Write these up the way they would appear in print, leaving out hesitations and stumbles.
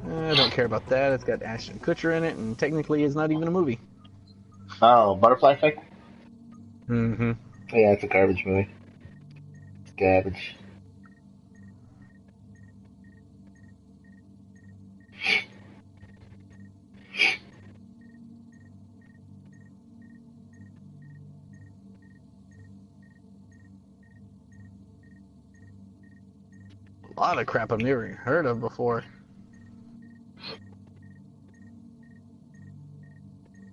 I don't care about that. It's got Ashton Kutcher in it, and technically, it's not even a movie. Oh, Butterfly Effect? Mm-hmm. Yeah, it's a garbage movie. It's garbage. A lot of crap I've never heard of before.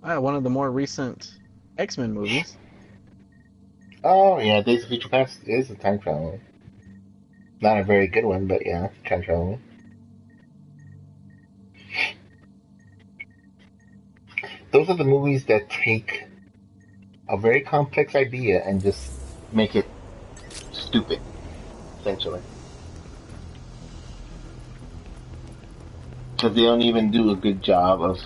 One of the more recent X-Men movies. Oh, yeah, Days of Future Past is a time travel. Not a very good one, but yeah, time travel. Those are the movies that take a very complex idea and just make it stupid, essentially. Because they don't even do a good job of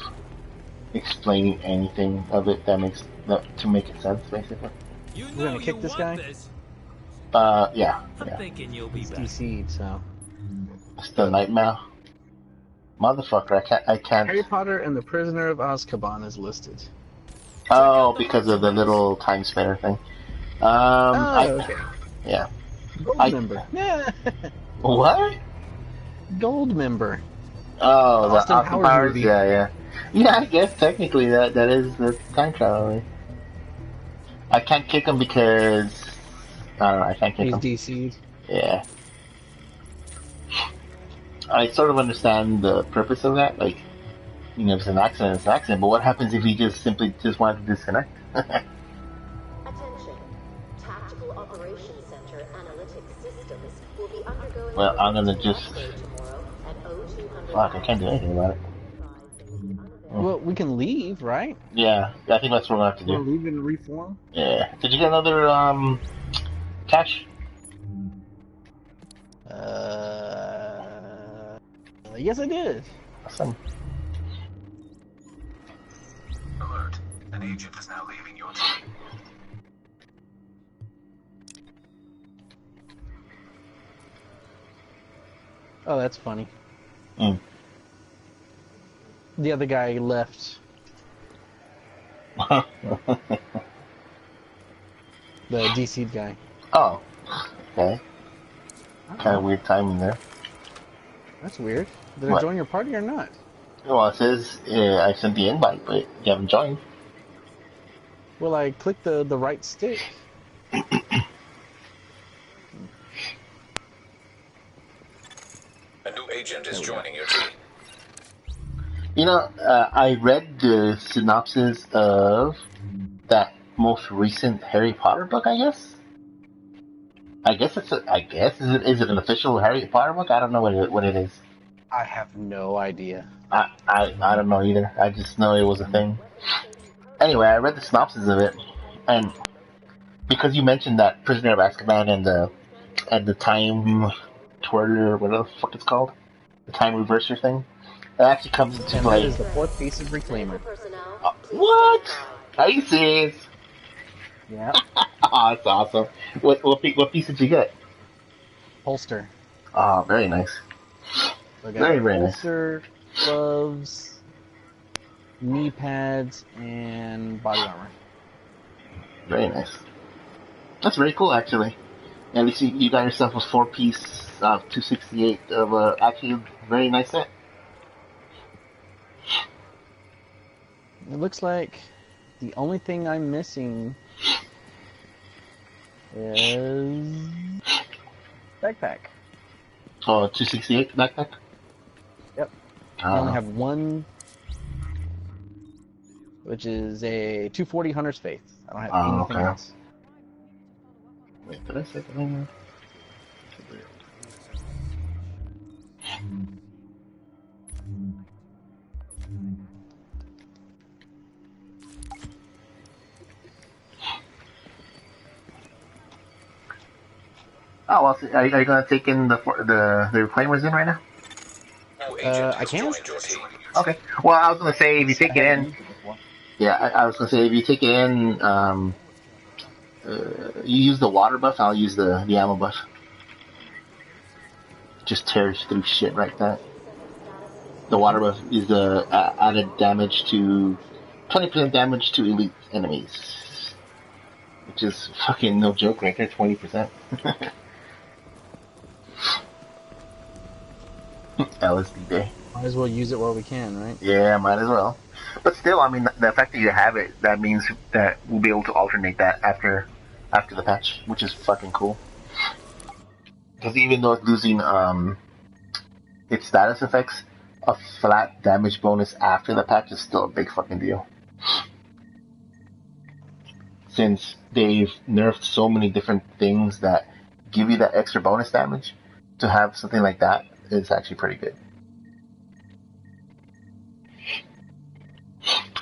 explaining anything of it that to make it sense, basically. You We're know gonna you kick this want guy. this. Yeah, I'm yeah. thinking you'll be He's back. DC'd, so. It's the Nightmare. Motherfucker, I can't. Harry Potter and the Prisoner of Azkaban is listed. Check Oh, out the because of the merchandise. little time spanner thing. Oh, okay. Yeah. Gold I, member. Yeah. what? Gold member. The Oh, the Austin Austin Powers Powers? movie. Yeah, yeah. Yeah, I guess technically that is the time travel. I can't kick him because, I don't know, I can't kick He's him. DC'd. Yeah. I sort of understand the purpose of that. Like, if it's an accident, it's an accident. But what happens if he just simply just wanted to disconnect? Attention. Tactical Operations Center analytics systems will be undergoing Well, a I'm gonna preventative just... upgrade tomorrow at 0200 Fuck, I can't do anything about it. Mm. Well, we can leave, right? Yeah, I think that's what we'll have to We'll do. leave and reform. Yeah. Did you get another, cash? Yes, I did. Awesome. Alert. An agent is now leaving your team. Oh, that's funny. Mm. The other guy left. The DC'd guy. Oh, okay. Kind of Oh, weird timing there. that's weird. Did I What? join your party or not? Well, it says I sent the invite, but you haven't joined. Well, I clicked the right stick. A new agent is joining your team. I read the synopsis of that most recent Harry Potter book. I guess. Is it an official Harry Potter book? I don't know what it is. I have no idea. I don't know either. I just know it was a thing. Anyway, I read the synopsis of it, and because you mentioned that Prisoner of Azkaban and the time twirler, whatever the fuck it's called, the time reverser thing, that actually comes into And that play. is the fourth piece of Reclaimer. What? Are you serious? Yeah. Oh, that's awesome. What piece did you get? Holster. Oh, very nice. So I got Very, very nice. holster, gloves, knee pads, and body armor. Very nice. That's very cool, actually. At least you got yourself a 4-piece 268 of actually a very nice set. It looks like the only thing I'm missing is backpack. Oh, 268 backpack? Yep. I only Oh. have one, which is a 240 Hunter's Faith. I don't have Oh, anything okay. else. Wait, did I say that? Oh, well, so are you going to take in the reclaimers in right now? New agent I has can. joined your team. Okay. Well, I was going to say, if you take I it haven't in, used it before. yeah, I was going to say, if you take it in, you use the water buff, I'll use the ammo buff. Just tears through shit like that. The water buff is the added damage to 20% damage to elite enemies, which is fucking no joke right there. 20%. LSD day. Might as well use it while we can, right? Yeah, might as well. But still, I mean, the fact that you have it, that means that we'll be able to alternate that after the patch, which is fucking cool. Because even though it's losing its status effects, a flat damage bonus after the patch is still a big fucking deal. Since they've nerfed so many different things that give you that extra bonus damage, to have something like that is actually pretty good.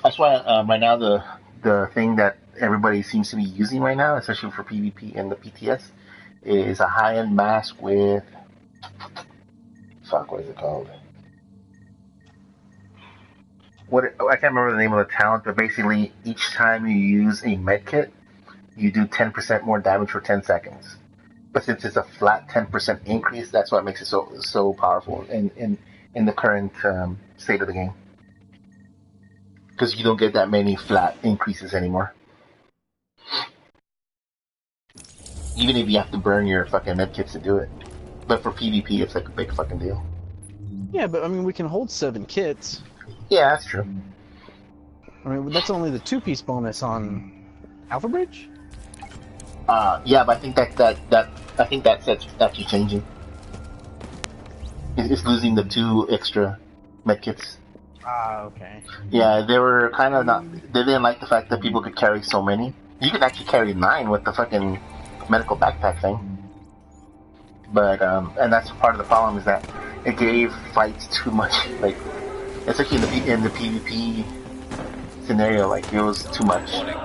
That's why right now the thing that everybody seems to be using right now, especially for PvP and the PTS, is a high-end mask with what is it called? I can't remember the name of the talent, but basically each time you use a medkit, you do 10% more damage for 10 seconds. But since it's a flat 10% increase, that's what makes it so powerful in the current state of the game. Because you don't get that many flat increases anymore. Even if you have to burn your fucking medkits to do it. But for PvP, it's like a big fucking deal. Yeah, but I mean, we can hold 7 kits. Yeah, that's true. I mean, that's only the 2-piece bonus on Alpha Bridge? Yeah, but I think that set's actually changing. It's losing the 2 extra medkits. Ah, okay. Yeah, they were kind of not. They didn't like the fact that people could carry so many. You could actually carry 9 with the fucking medical backpack thing. But and that's part of the problem, is that it gave fights too much. Like, especially in the PvP scenario, like it was too much. Warning.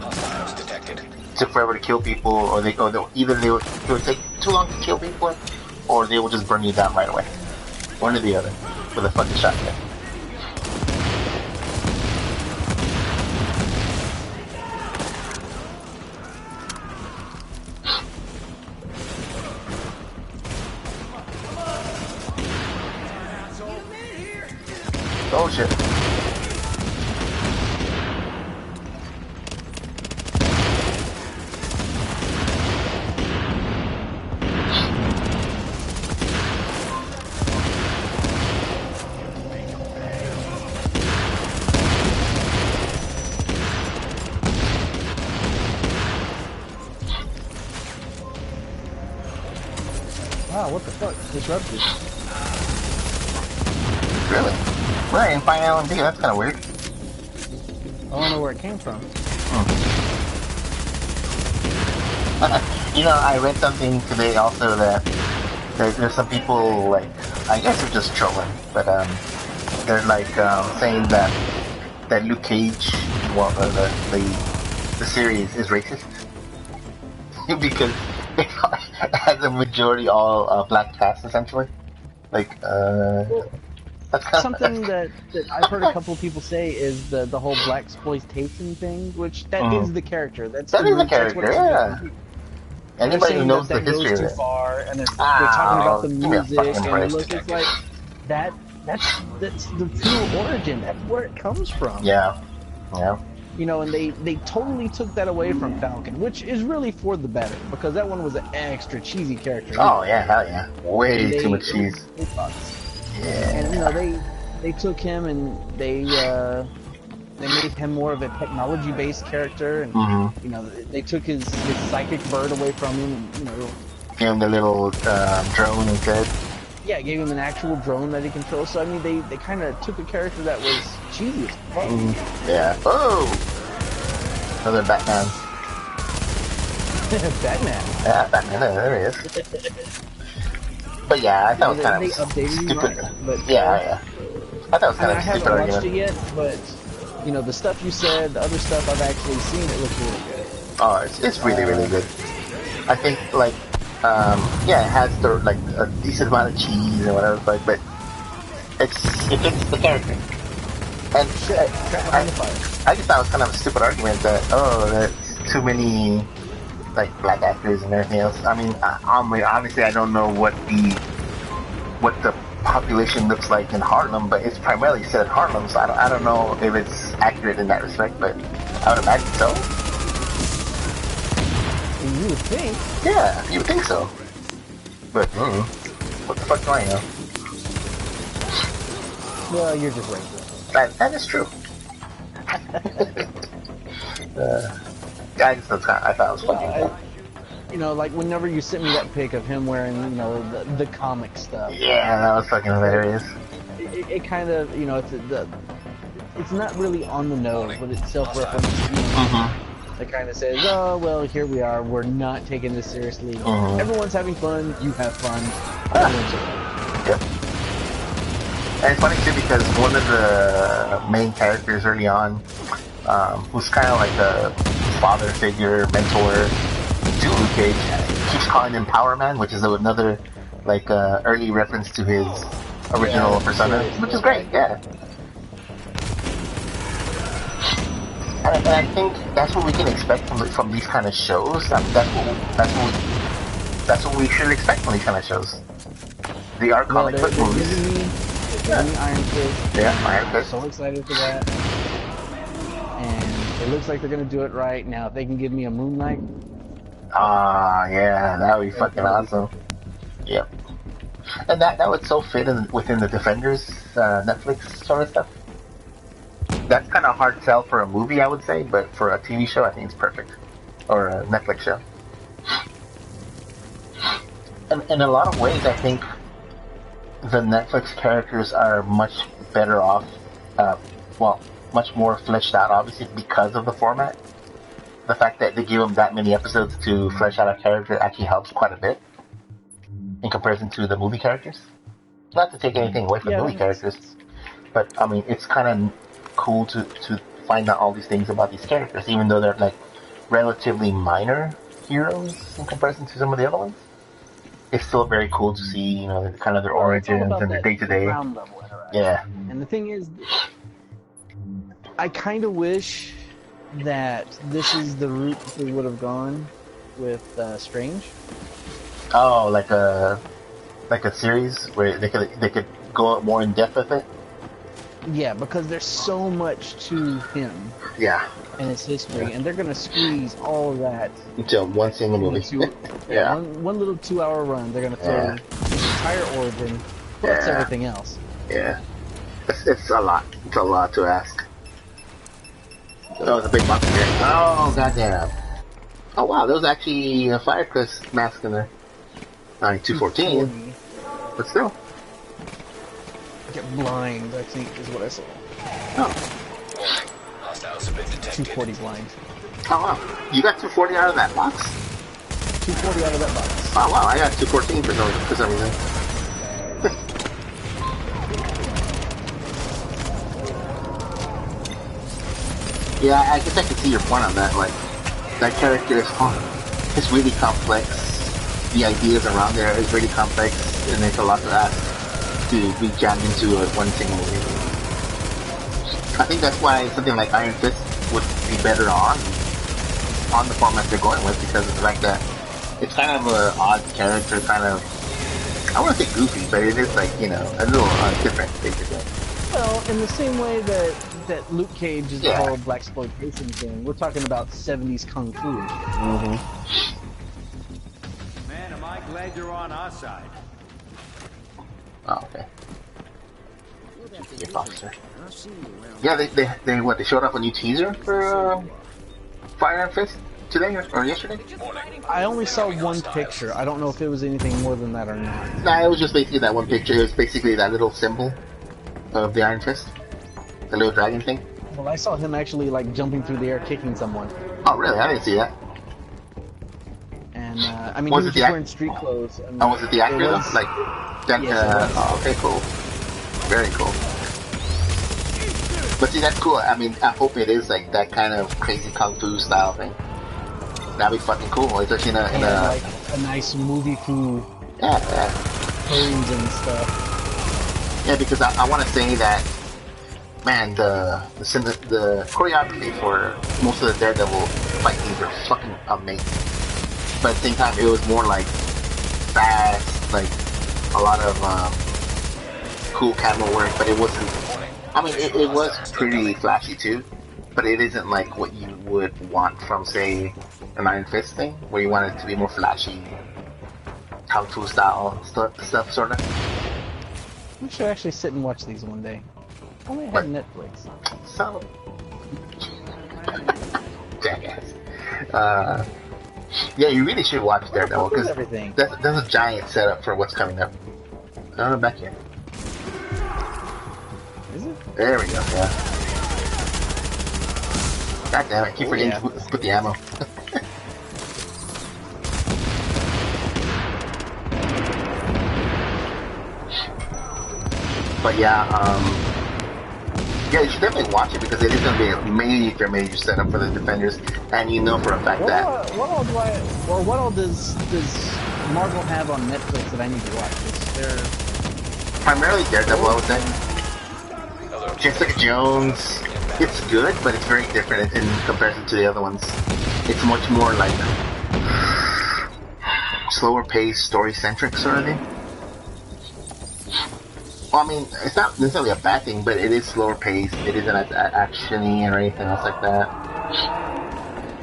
Hostiles detected. It took forever to kill people, or it would take too long to kill people, or they will just burn you down right away. One or the other, with a fucking shotgun. Oh shit. Wow, what the fuck? Disrupted. Really? Well, I didn't find LMD, that's kind of weird. I don't know where it came from. You know, I read something today also that there's some people, like, I guess they're just trolling, but they're like saying that Luke Cage, well, the series is racist because it has a majority all black cast essentially. Like, that's kind Something that I've heard a couple of people say is the whole black exploitation thing, which that is the character. That is the character, yeah. Anybody who knows the history goes of too it. far, and they're talking about the give me a music, fucking and break. look, it's like that's the true origin. That's where it comes from. Yeah. You know, and they totally took that away from Falcon, which is really for the better, because that one was an extra cheesy character. Oh yeah, hell yeah. Way too much cheese. Yeah. And you know, they took him and they made him more of a technology-based character, and you know, they took his psychic bird away from him, and, you know, Gave him the little drone instead. yeah, gave him an actual drone that he controls. So I mean, they kind of took a character that was cheesy as fuck. Yeah. Oh! Another Batman. Batman. Yeah, Batman. There he is. But yeah, I thought it was kind They of updated him, stupid. right? But Yeah. I thought it was I kind mean, I of haven't stupid watched argument. it yet, but you know, the stuff you said, the other stuff I've actually seen, it looks really good. Oh, it's really, really good. I think, like, yeah, it has a decent amount of cheese and whatever, but it fits the character. And I just thought it was kind of a stupid argument that, there's too many, like, black actors and everything else. I mean, honestly, I don't know what the population looks like in Harlem, but it's primarily set in Harlem, so I don't know if it's accurate in that respect, but I would imagine so. You would think. Yeah, you would think so. But, what the fuck do I know? Well, you're just racist. That is true. I thought it was funny. You know, like whenever you sent me that pic of him wearing, you know, the comic stuff. Yeah, that was fucking hilarious. It kind of, you know, it's not really on the nose, but it's self-referencing. It kind of says, oh, well, here we are. We're not taking this seriously. Everyone's having fun. You have fun. Yep. And it's funny, too, because one of the main characters early on, who's kind of like a father figure, mentor to Luke Cage, keeps calling him Power Man, which is another, like, early reference to his original persona, which is great, yeah. And I think that's what we can expect from these kind of shows. That's what we should expect from these kind of shows. They are comic book movies. They're giving me Iron Fist. Yeah, Iron Fist. I'm so excited for that. And it looks like they're gonna do it right. Now, if they can give me a Moon Knight. Yeah, that would be fucking awesome. Yep. And that would so fit within the Defenders Netflix sort of stuff. That's kind of hard sell for a movie, I would say, but for a TV show, I think it's perfect. Or a Netflix show. And in a lot of ways, I think the Netflix characters are much better off, much more fleshed out, obviously, because of the format. The fact that they give them that many episodes to flesh out a character actually helps quite a bit in comparison to the movie characters. Not to take anything away from movie characters, but, I mean, it's kind of cool to find out all these things about these characters, even though they're, like, relatively minor heroes in comparison to some of the other ones. It's still very cool to see, you know, kind of their origins and their day-to-day. Yeah. And the thing is, I kind of wish that this is the route they would have gone with Strange. Oh, like a series where they could go more in depth with it. Yeah, because there's so much to him. Yeah. And his history, and they're gonna squeeze all of that into one single movie. Yeah. One little 2-hour run. They're gonna throw his entire origin plus everything else. Yeah. It's a lot. It's a lot to ask. Oh, it's a big box here. Oh, goddamn. Oh, wow, there was actually a Firecrest mask in there. 214. But still. Get blind, I think, is what I saw. Oh. 240 blind. Oh, wow. You got 240 out of that box? 240 out of that box. Oh, wow, I got 214 for some reason. Yeah, I guess I can see your point on that. Like, that character is it's really complex. The ideas around there is really complex, and it's a lot to ask to be jammed into one single movie. I think that's why something like Iron Fist would be better on the format they're going with, because of the fact that it's kind of an odd character, kind of, I want to say goofy, but it is like, you know, a little different, basically. Well, in the same way that Luke Cage is the whole blaxploitation thing, we're talking about 70s kung fu. Mm-hmm. Man, am I glad you're on our side. Oh, okay. Officer. Yeah, they showed off a new teaser for Fire and Fist today or yesterday? I only saw one picture. I don't know if it was anything more than that or not. Nah, it was just basically that one picture. It was basically that little symbol of the Iron Fist. The little dragon thing. Well, I saw him actually, like, jumping through the air, kicking someone. Oh, really? I didn't see that. And, I mean, he was just wearing street clothes. I mean, was it the actor, though? Like, that, yes, oh, okay, cool. Very cool. But see, that's cool. I mean, I hope it is, like, that kind of crazy kung fu style thing. That'd be fucking cool, especially in like, a nice movie fu. Yeah. Pose and stuff. Yeah, because I want to say that, man, the choreography for most of the Daredevil fight scenes are fucking amazing. But at the same time, it was more like fast, like a lot of cool camera work, but it wasn't. I mean, it was pretty flashy too, but it isn't like what you would want from, say, an Iron Fist thing, where you want it to be more flashy, kung fu style stuff, sort of. We should actually sit and watch these one day. Only I had Netflix. So, jackass. Yeah, you really should watch Daredevil because that's a giant setup for what's coming up. Oh, back here. Is it? There we go. Yeah. God damn it! I keep forgetting to put the ammo. But yeah, you should definitely watch it because it is going to be a major setup for the Defenders, and you know for a fact that. What all does Marvel have on Netflix that I need to watch? They're primarily Daredevil, I would say. Jessica Jones, it's good, but it's very different in comparison to the other ones. It's much more like slower paced, story centric sort of thing. Well, I mean, it's not necessarily a bad thing, but it is slower paced. It isn't as action-y or anything else like that.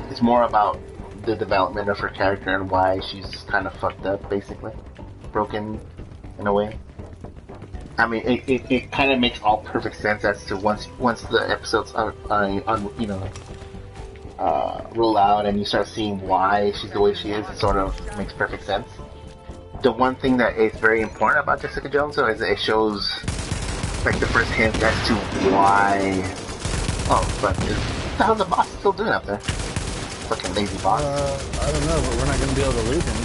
It's more about the development of her character and why she's kind of fucked up, basically. Broken, in a way. I mean, it kind of makes all perfect sense as to once the episodes roll out and you start seeing why she's the way she is, it sort of makes perfect sense. The one thing that is very important about Jessica Jones, though, is that it shows, like, the first hint as to why... Oh, but what the hell's the boss still doing up there? Fucking lazy boss. I don't know, but we're not going to be able to lose him.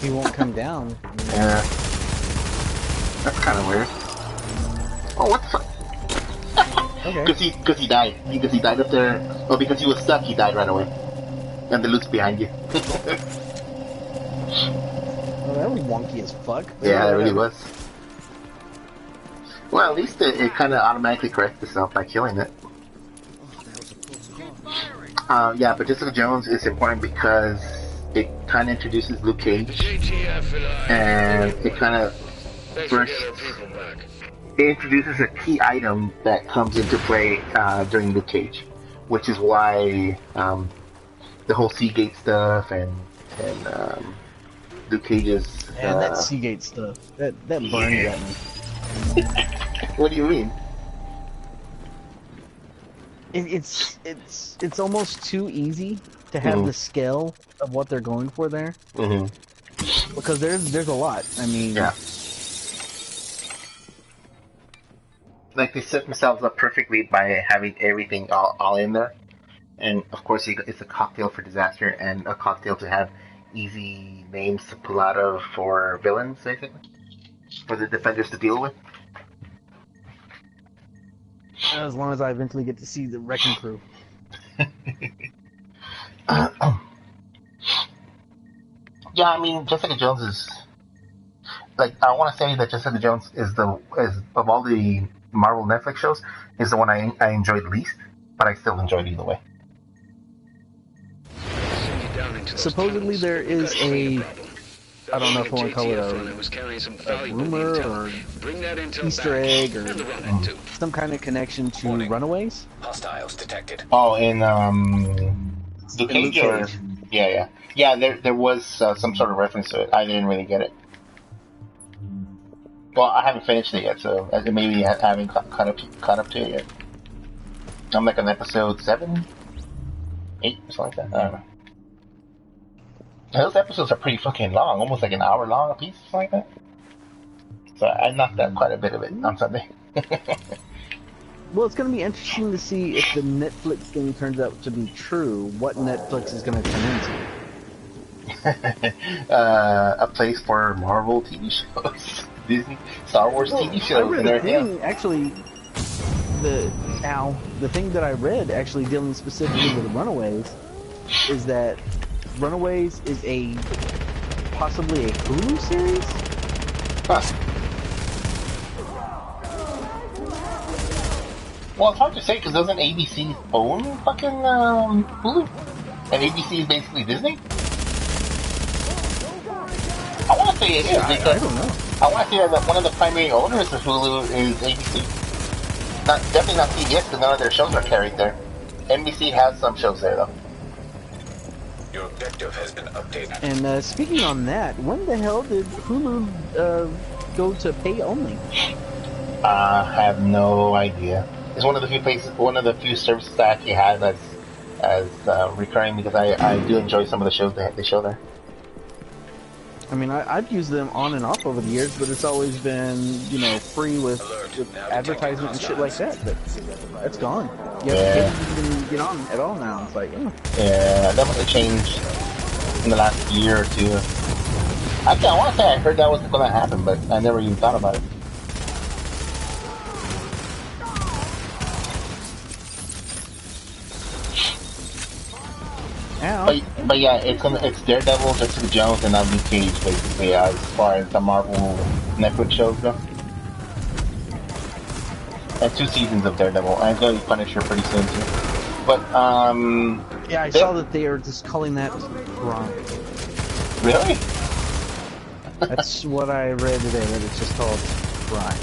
He won't come down. Yeah. That's kind of weird. Oh, what the fuck? Okay. Because he died. Because he died up there. Oh, because he was stuck, he died right away. And the loot's behind you. Well, that was wonky as fuck. Yeah, it really was. Well, at least it kind of automatically corrects itself by killing it. Yeah, but Jessica Jones is important because it kind of introduces Luke Cage. And it kind of first... It introduces a key item that comes into play during Luke Cage. Which is why... the whole Seagate stuff and Luke Cage's... And that Seagate stuff. That burned at me. What do you mean? It's almost too easy to have the scale of what they're going for there. Because there's a lot. I mean... Yeah. Like, they set themselves up perfectly by having everything all in there. And, of course, it's a cocktail for disaster and a cocktail to have easy names to pull out of for villains, basically. For the Defenders to deal with. As long as I eventually get to see the Wrecking Crew. Yeah, I mean, Jessica Jones is... Like, I want to say that Jessica Jones is of all the Marvel Netflix shows, is the one I enjoyed least, but I still enjoyed either way. Supposedly there is a, I don't know if I want to call it a rumor or Easter egg or some kind of connection to Runaways. Hostiles detected. Oh, in Luke Cage? Yeah. There was some sort of reference to it. I didn't really get it. Well, I haven't finished it yet, so maybe I haven't caught up to it yet. I'm like on episode 7, 8, something like that. I don't know. Those episodes are pretty fucking long, almost like an hour long a piece, something like that. So I knocked out quite a bit of it on Sunday. Well, it's going to be interesting to see if the Netflix thing turns out to be true, what Netflix is going to turn into. A place for Marvel TV shows, Disney, Star Wars TV shows, and everything. Actually, the thing that I read, actually dealing specifically with Runaways, is that Runaways is possibly a Hulu series? Huh. Well, it's hard to say because doesn't ABC own fucking Hulu? And ABC is basically Disney? I want to want to say it is I because don't know. I want to say that one of the primary owners of Hulu is ABC. Definitely not CBS because none of their shows are carried there. NBC has some shows there though. Your objective has been updated. And speaking on that, when the hell did Hulu go to pay only? I have no idea. It's one of the few services that I actually have as recurring because I do enjoy some of the shows they show there. I mean, I've used them on and off over the years, but it's always been, you know, free with advertisement and shit like that. But that's gone. You have to even get on at all now. It's like, oh. Yeah, that must have changed in the last year or two. Actually, I want to say I heard that wasn't going to happen, but I never even thought about it. But yeah, it's Daredevil, Jessica Jones, and Luke Cage basically as far as the Marvel Netflix shows go. And 2 seasons of Daredevil, and it's gonna be Punisher pretty soon too. But yeah, I saw that they are just calling that Prime. Really? That's what I read today. That it's just called Prime.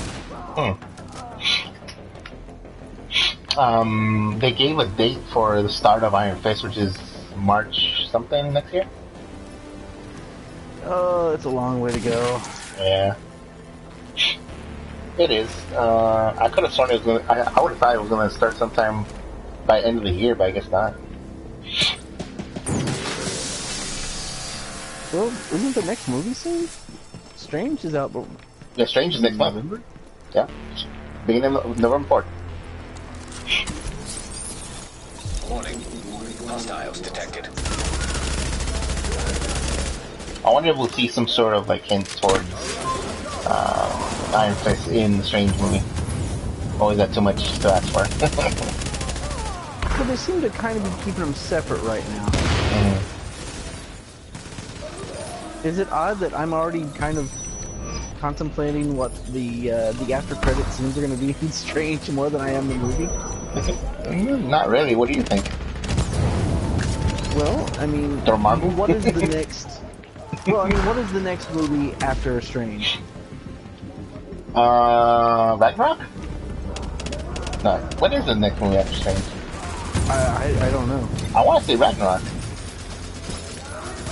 They gave a date for the start of Iron Fist, which is March something next year. Oh, it's a long way to go. Yeah, it is. I could have started. I would have thought it was going to start sometime by end of the year, but I guess not. Well, isn't the next movie soon? Strange is out, but yeah, Strange is next month. Yeah, beginning of November 4th. Warning. Hostiles detected. I wonder if we'll see some sort of like hint towards Iron Fist in the Strange movie. Or is that too much to ask for? But they seem to kind of be keeping them separate right now. Is it odd that I'm already kind of contemplating what the after credit scenes are going to be in Strange more than I am the movie? Not really. What do you think? Well, I mean, what is the next? Well, I mean, what is the next movie after Strange? Ragnarok? No. What is the next movie after Strange? I don't know. I want to say Ragnarok.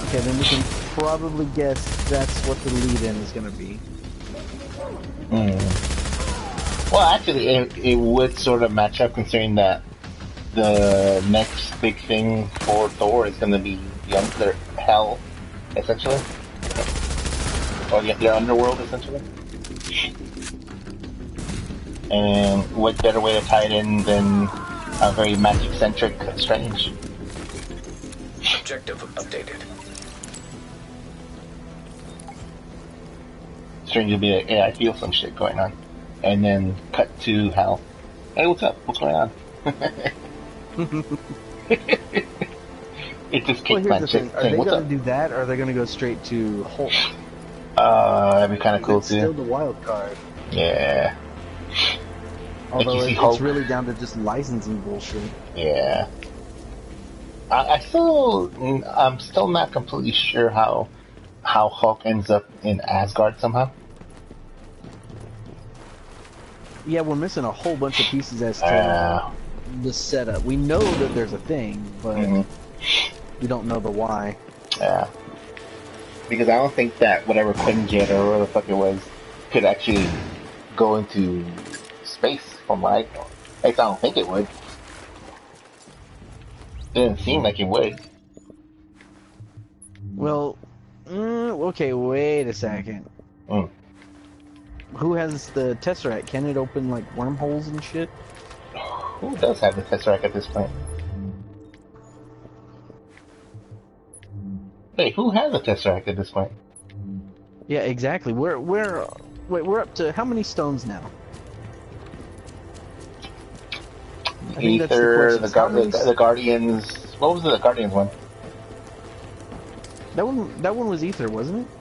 Okay, then we can probably guess that's what the lead-in is going to be. Well, actually, it would sort of match up considering that the next big thing for Thor is going to be the Hell, essentially. Or the Underworld, essentially. And what better way to tie it in than a very magic-centric Strange? Objective updated. Strange will be like, yeah, I feel some shit going on. And then cut to Hal. Hey, what's up? What's going on? It just Well, kicked here's my the shit. thing. Are Hey, they what's going up? to do that, or are they going to go straight to Hulk? That'd be kind of cool It's still too. the wild card. Yeah. Although you see it's Hulk. really down to just licensing bullshit. Yeah. I'm still not completely sure how Hulk ends up in Asgard somehow. Yeah, we're missing a whole bunch of pieces as to the setup. We know that there's a thing, but we don't know the why. Yeah. Because I don't think that whatever Quinjet or whatever the fuck it was could actually go into space from what I know. At least I don't think it would. Didn't seem like it would. Well, okay, wait a second. Who has the Tesseract? Can it open, like, wormholes and shit? Who does have the Tesseract at this point? Wait, who has a Tesseract at this point? Yeah, exactly. We're up to how many stones now? I think that's Aether, the question. the Guardians. What was the Guardians one? That one was Aether, wasn't it?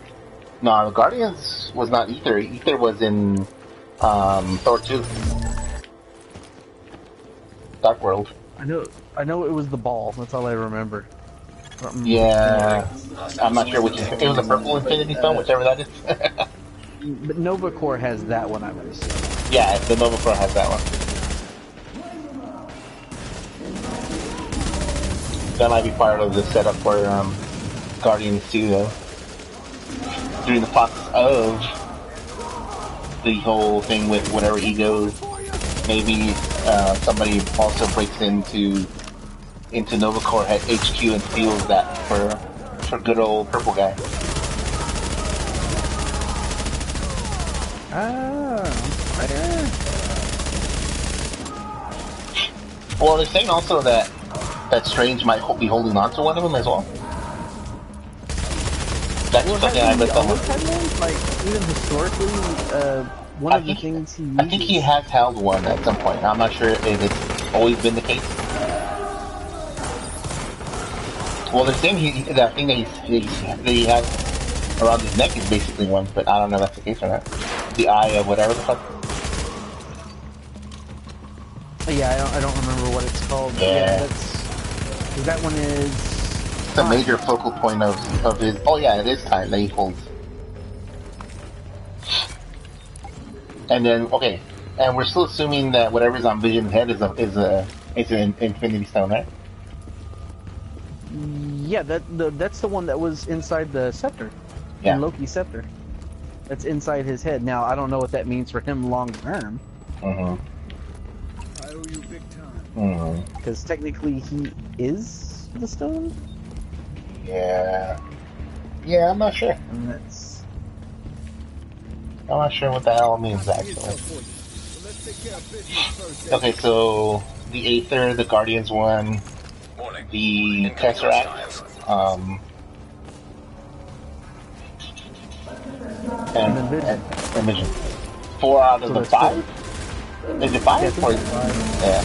No, the Guardians was not Aether. Aether was in Thor 2. Dark World. I know it was the ball. That's all I remember. Yeah, I'm not sure which. It was a purple Infinity Stone, whichever that is. But Nova Corps has that one, I would assume. Yeah, the Nova Corps has that one. That might be part of the setup for Guardians 2, though. During the process of the whole thing with whatever ego, maybe somebody also breaks into Nova Corps at HQ and steals that for good old purple guy. Well, they're saying also that Strange might be holding on to one of them as well. That's something I read somewhere. Like, even historically, one of the things he uses... I think he has held one at some point. I'm not sure if it's always been the case. Well, they're saying that thing that he has around his neck is basically one, but I don't know if that's the case or not. The eye of whatever the fuck. Yeah, I don't remember what it's called. Yeah. That one is... It's a major focal point of his... Oh yeah, it is time that he holds. And then, okay, and we're still assuming that whatever's on Vision's head is an Infinity Stone, right? Yeah, that's the one that was inside the scepter. Yeah. In Loki's scepter. That's inside his head. Now, I don't know what that means for him long term. Mm-hmm. I owe you big time. Mm-hmm. Because technically he is the stone? Yeah. Yeah, I'm not sure. And that's... I'm not sure what the hell it means, actually. Okay, so the Aether, the Guardians one, the Tesseract, and Vision. 4 out of the 5? Is it 5? Yeah, Or, yeah.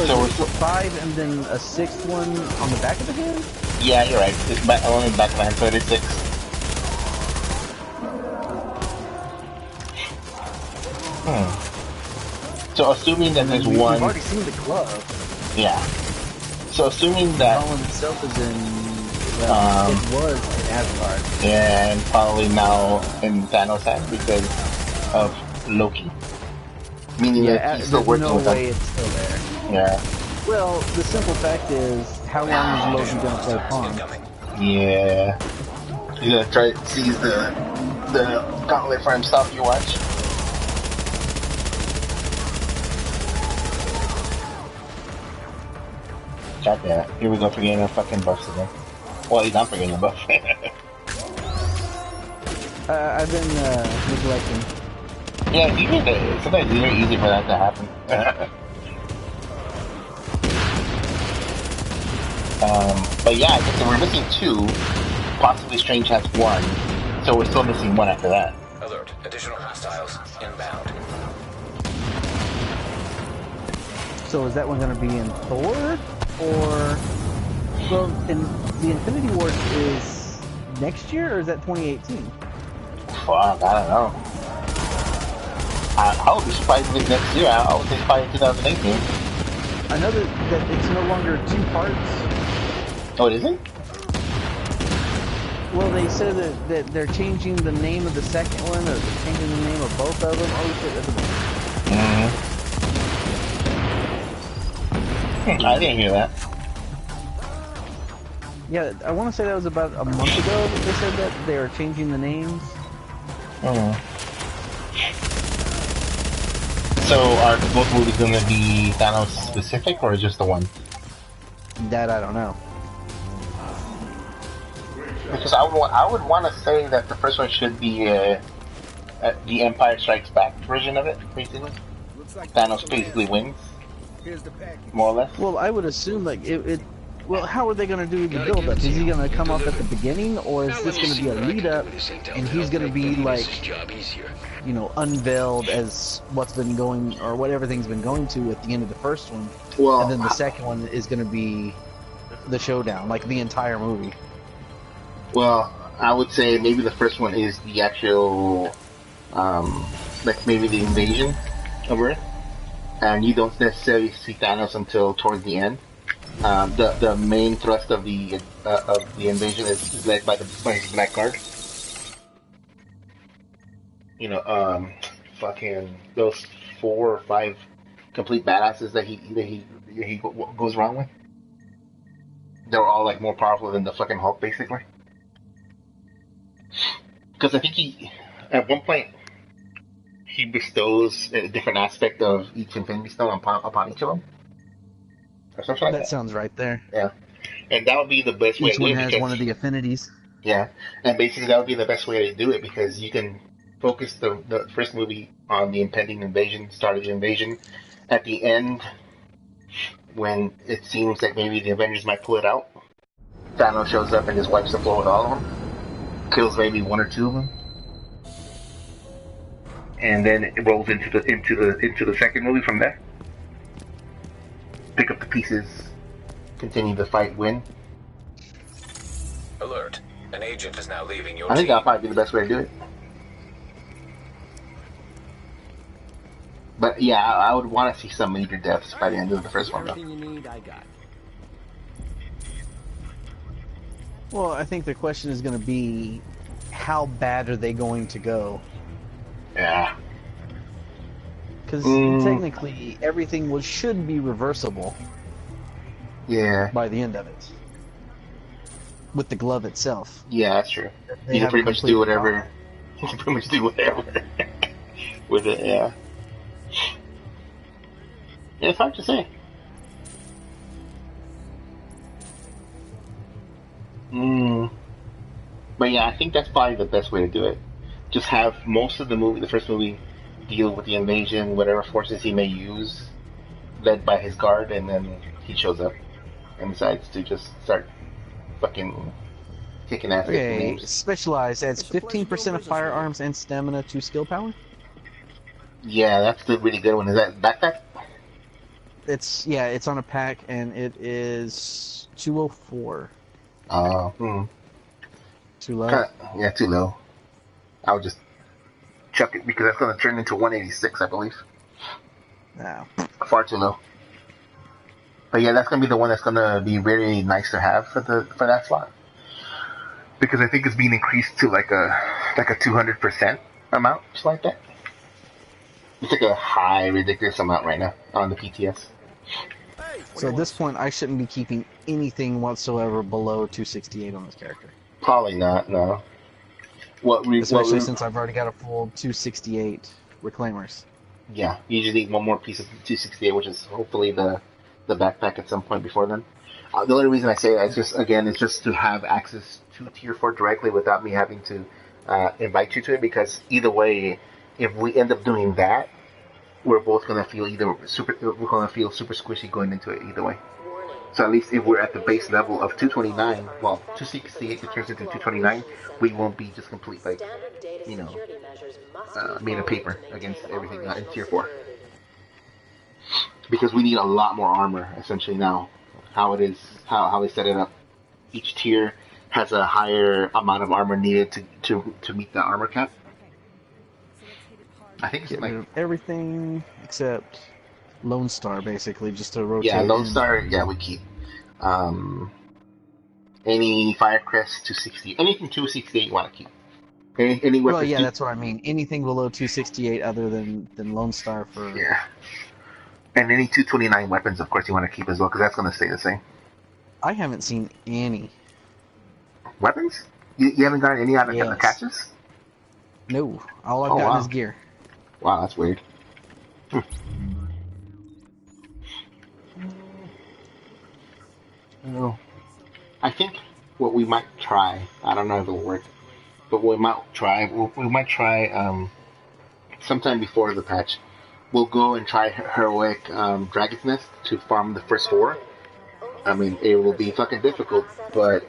So we're still 5 and then a 6th one on the back of the hand? Yeah, you're right. It's only in the back of my hand, so it is 6. So assuming that there's one... We've already seen the glove. Yeah. So assuming that... Colin itself is in... Well, it was in Asgard. Yeah, and probably now in Thanos' hand because of Loki. Meaning that he's still working with no way them. it's still there. Yeah. Well, the simple fact is, how long is Loki gonna play Kong? Yeah. He's gonna try to seize the gauntlet for himself, you watch. God damn it. Here we go for getting our fucking buffs again. Well, he's not forgetting the buff. I've been neglecting. Yeah, sometimes it's very easy for that to happen. But yeah, I guess we're missing 2. Possibly Strange has 1. So we're still missing 1 after that. Alert. Additional hostiles inbound. So is that one going to be in Thor? Or... Well, the Infinity Wars is next year, or is that 2018? Fuck, I don't know. I would be surprised if it's next year. I would think probably 2018. I know that it's no longer 2 parts. Oh, it isn't? Well, they said that they're changing the name of the second one, or they're changing the name of both of them. Oh shit, that's a I didn't hear that. Yeah, I want to say that was about a month ago that they said that they are changing the names. So are both movies going to be Thanos specific, or just the one? That I don't know. Because I would want to say that the first one should be the Empire Strikes Back version of it, basically. Thanos basically wins, more or less. Well, I would assume like it. Well, how are they going to do the build-up? Is he going to come up at the beginning, or is this going to be a lead-up, and he's going to be like, you know, unveiled as what's been going, or what everything's been going to at the end of the first one, Well, and then the second one is going to be the showdown, like the entire movie. Well, I would say maybe the first one is the actual, like maybe the invasion of Earth, and you don't necessarily see Thanos until towards the end. The main thrust of the invasion is led by his Black Guard. You know, fucking those 4 or 5 complete badasses that he goes wrong with. They're all like more powerful than the fucking Hulk, basically. Because I think at one point, he bestows a different aspect of each Infinity Stone upon each of them, or something like That that. sounds right there. Yeah, and that would be the best way Each to do one it has because one of the affinities. yeah, and basically that would be the best way to do it because you can focus the first movie on the impending invasion, start of the invasion. At the end, when it seems that maybe the Avengers might pull it out, Thanos shows up and just wipes the floor with all of them, kills maybe 1 or 2 of them, and then it rolls into the second movie from there. Pick up the pieces, continue the fight, win. Alert. An agent is now leaving your I think team. that'll probably be the best way to do it. But yeah, I would want to see some major deaths by the end of the first one, though. Everything you need, I got. Well, I think the question is going to be, how bad are they going to go? Yeah. Because Mm. technically, everything should be reversible Yeah. by the end of it. With the glove itself. Yeah, that's true. They You can have pretty a much complete do whatever. power. You can pretty much do whatever with it. Yeah. Yeah, it's hard to say. Mm. But yeah, I think that's probably the best way to do it. Just have most of the first movie, deal with the invasion, whatever forces he may use, led by his guard, and then he shows up and decides to just start fucking kicking ass. Okay, Specialized adds 15% of firearms and stamina to skill power. Yeah, that's the really good one. Is that backpack? It's on a pack and it is 204. Too low. Yeah, too low. I would just chuck it because that's going to turn into 186, I believe. No. Far too low. But yeah, that's going to be the one that's going to be very nice to have for that slot. Because I think it's being increased to like a 200% amount, just like that. It's like a high, ridiculous amount right now on the PTS. So at this point, I shouldn't be keeping anything whatsoever below 268 on this character. Probably not, no. Especially since I've already got a full 268 Reclaimers. Yeah, you just need one more piece of 268, which is hopefully the backpack at some point before then. The only reason I say that is just to have access to Tier 4 directly without me having to invite you to it, because either way, if we end up doing that, we're both going to feel super squishy going into it either way. So at least if we're at the base level of 229, well, 268 that turns into 229, we won't be just complete, like, made of paper against everything in Tier 4. Because we need a lot more armor, essentially, now. How they set it up. Each tier has a higher amount of armor needed to meet the armor cap. I think it's Get like... rid of everything except Lone Star, basically, just to rotate. Yeah, Lone in. Star, yeah, we keep. Any Firecrest 260, anything 268 you want to keep. Any Well, weapons. yeah, that's what I mean. Anything below 268 other than Lone Star for... Yeah. And any 229 weapons, of course, you want to keep as well, because that's going to stay the same. I haven't seen any. Weapons? You haven't gotten any out of the Yes. catches? No. All I've Oh, gotten wow. is gear. Wow, that's weird. Well, I think what we might try, I don't know if it'll work, but we might try sometime before the patch, we'll go and try Heroic Dragon's Nest to farm the first 4. I mean, it will be fucking difficult, but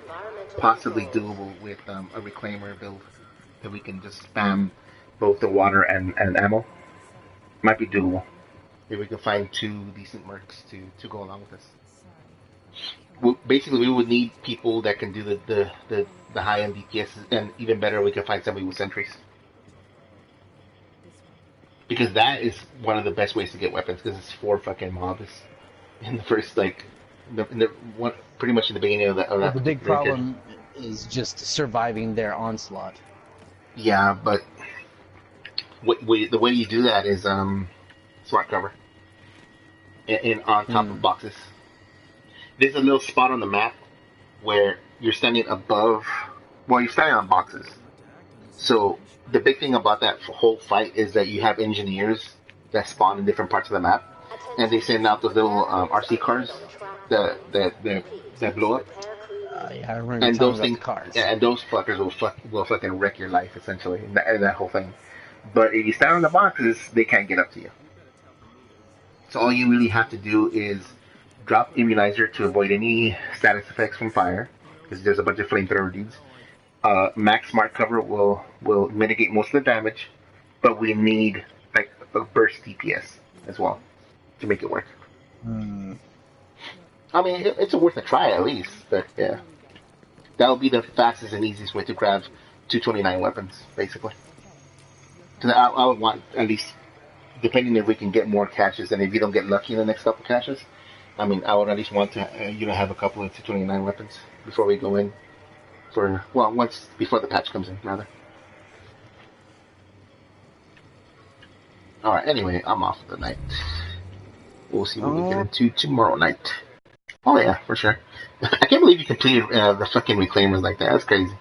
possibly doable with a Reclaimer build that we can just spam both the water and ammo. Might be doable. If we can find 2 decent mercs to go along with us. Basically, we would need people that can do the high-end DPS, and even better, we can find somebody with sentries. Because that is one of the best ways to get weapons, because it's 4 fucking mobs in the first, pretty much in the beginning of that. Well, the big problem is just surviving their onslaught. Yeah, but the way you do that is smart cover on top of boxes. There's a little spot on the map where you're standing above. Well, you're standing on boxes. So the big thing about that whole fight is that you have engineers that spawn in different parts of the map, and they send out those little RC cars that blow up. Yeah, I remember. And those things, cars. yeah, and those fuckers will fucking wreck your life essentially, in that whole thing. But if you stand on the boxes, they can't get up to you. So all you really have to do is drop immunizer to avoid any status effects from fire, because there's a bunch of flamethrower dudes. Max smart cover will mitigate most of the damage, but we need like a burst DPS as well to make it work. I mean, it's worth a try at least, but yeah. That would be the fastest and easiest way to grab 229 weapons, basically. Because I would want, at least, depending if we can get more caches, and if you don't get lucky in the next couple caches, I mean, I would at least want to have a couple of 229 weapons before we go in. Before the patch comes in, rather. Alright, anyway, I'm off for the night. We'll see what we get into tomorrow night. Oh yeah, for sure. I can't believe you completed the fucking reclaimers like that. That's crazy.